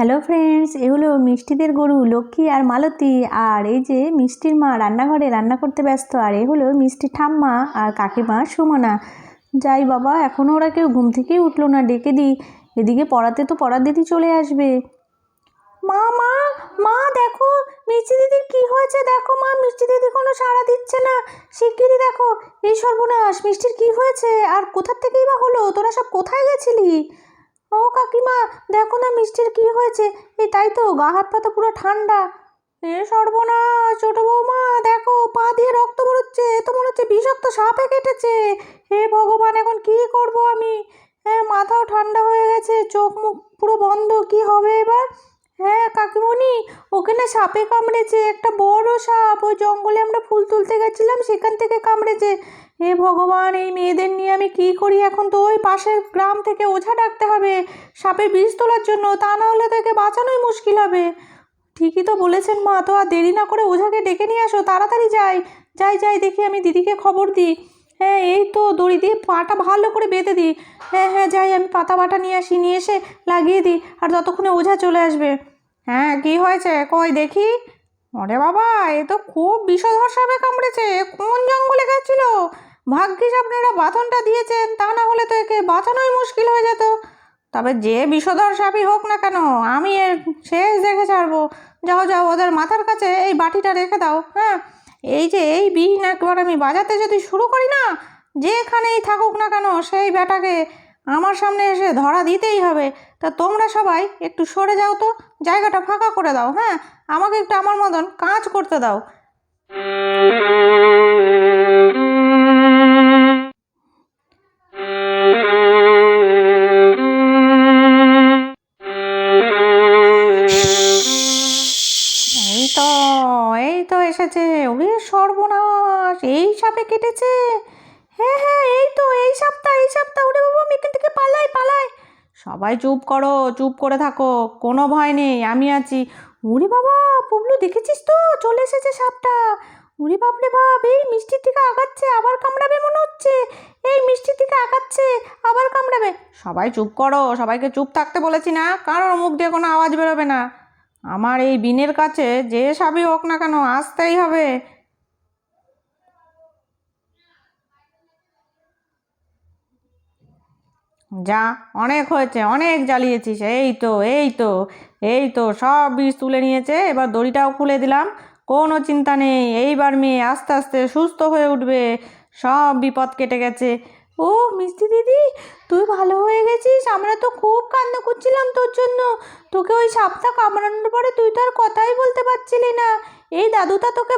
Hello friends, এগুলো মিষ্টিদের গরু লক্ষ্মী আর মালতী। আর এই যে মিষ্টির মা রান্নাঘরে রান্না করতে ব্যস্ত, আর এ হলো মিষ্টির ঠাম্মা আর কাকিমা সুমনা। যাই বাবা, এখনও ওরা কেউ ঘুম থেকেই উঠলো না, ডেকে দিই। এদিকে পড়াতে তো পড়ার দিদি চলে আসবে। মা মা মা দেখো মিষ্টি দিদির কি হয়েছে, দেখো মা, মিষ্টি দিদি কোনো সাড়া দিচ্ছে না। শিগগিরই দেখো, এই সর্বনাশ, মিষ্টির কি হয়েছে আর কোথার থেকেই বা হলো? তোরা সব কোথায় গেছিলি? ও কাকিমা, দেখো না মিষ্টির কি হয়েছে। এই তাই তো, গা হাত পা তো পুরো ঠান্ডা। এ সর্বনাশ, ছোট বৌমা দেখো, পা দিয়ে রক্ত বেরোচ্ছে, তো মনে হচ্ছে বিষাক্ত সাপে কেটেছে। হে ভগবান, এখন কি করব আমি? হ্যাঁ, মাথাও ঠান্ডা হয়ে গেছে, চোখ মুখ পুরো বন্ধ, কি হবে এবার? হ্যাঁ কাকিমণি, ওকে না সাপে কামড়েছে, একটা বড় সাপ। ওই জঙ্গলে আমরা ফুল তুলতে গেছিলাম, সেখান থেকে কামড়েছে। হে ভগবান, এই মেয়েদের নিয়ে আমি কি করি এখন? তো ওই পাশের গ্রাম থেকে ওঝা ডাকতে হবে সাপের বিষ তোলার জন্য, তা না হলে তাকে বাঁচানোই মুশকিল হবে। ঠিকই তো বলেছেন মা, তো আর দেরি না করে ওঝাকে ডেকে নিয়ে আসো, তাড়াতাড়ি যাই। যাই যাই, দেখি আমি দিদিকে খবর দিই। হ্যাঁ, এই তো দড়ি দিয়ে পাটা ভালো করে বেঁধে দিই। হ্যাঁ হ্যাঁ, যাই, আমি পাতা বাটা নিয়ে আসি, নিয়ে এসে লাগিয়ে দিই, আর ততক্ষণে ওঝা চলে আসবে। হ্যাঁ, কি হয়েছে কই দেখি? ওরে বাবা, এ তো খুব বিষধর সাপে কামড়েছে। কোন জঙ্গলে গেছিল? ভাগ্যিস আপনারা বাঁধনটা দিয়েছেন, তা না হলে তো একে বাঁচানোই মুশকিল হয়ে যেত। তবে যে বিষধর সাপই হোক না কেন, আমি এর শেষ দেখে ছাড়বো। যাও যাও, ওদের মাথার কাছে এই বাটিটা রেখে দাও। হ্যাঁ, এই যে এই বিন একবার আমি বাজাতে যদি শুরু করি না, যেখানেই থাকুক না কেন সেই ব্যাটাকে আমার সামনে এসে ধরা দিতেই হবে। তা তোমরা সবাই একটু সরে যাও তো, জায়গাটা ফাঁকা করে দাও। হ্যাঁ, আমাকে একটু আমার মতন কাজ করতে দাও। এই তো, এই তো এসেছে। ওরে সর্বনাশ, এই সাপে কেটেছে। হ্যাঁ হ্যাঁ, এই তো, এই সাপটা, এই সাপটা। ওরে বাবা, আমি এখান থেকে পালাই পালাই। সবাই চুপ করো, চুপ করে থাকো, কোনো ভয় নেই, আমি আছি। ওরে বাবা, পুবলু দেখেছিস তো, চলে এসেছে সাপটা। ওরে বাপরে বাপ, এই মিষ্টির দিকে আগাচ্ছে, আবার কামড়াবে মনে হচ্ছে। এই মিষ্টির দিকে আগাচ্ছে, আবার কামড়াবে। সবাই চুপ করো, সবাইকে চুপ থাকতে বলেছি না? কারোর মুখ দিয়ে কোনো আওয়াজ বেরোবে না। আমার এই বিনের কাছে যে সাপই হোক না কেন, আসতেই হবে। যা, অনেক হয়েছে, অনেক জ্বালিয়েছিস। এই তো এই তো, এই তো সব বিষ তুলে নিয়েছে, এবার দড়িটাও খুলে দিলাম। কোনো চিন্তা নেই, এইবার মেয়ে আস্তে আস্তে সুস্থ হয়ে উঠবে। সব বিপদ কেটে গেছে। ও মিষ্টি দিদি, তুই ভালো হয়ে গেছিস? আমরা তো খুব কান্না করছিলাম তোর জন্য। তোকে ওই সাপটা কামড়ানোর পরে তুই তো আর কথাই বলতে পারছিলি না। এই দাদুটা তোকে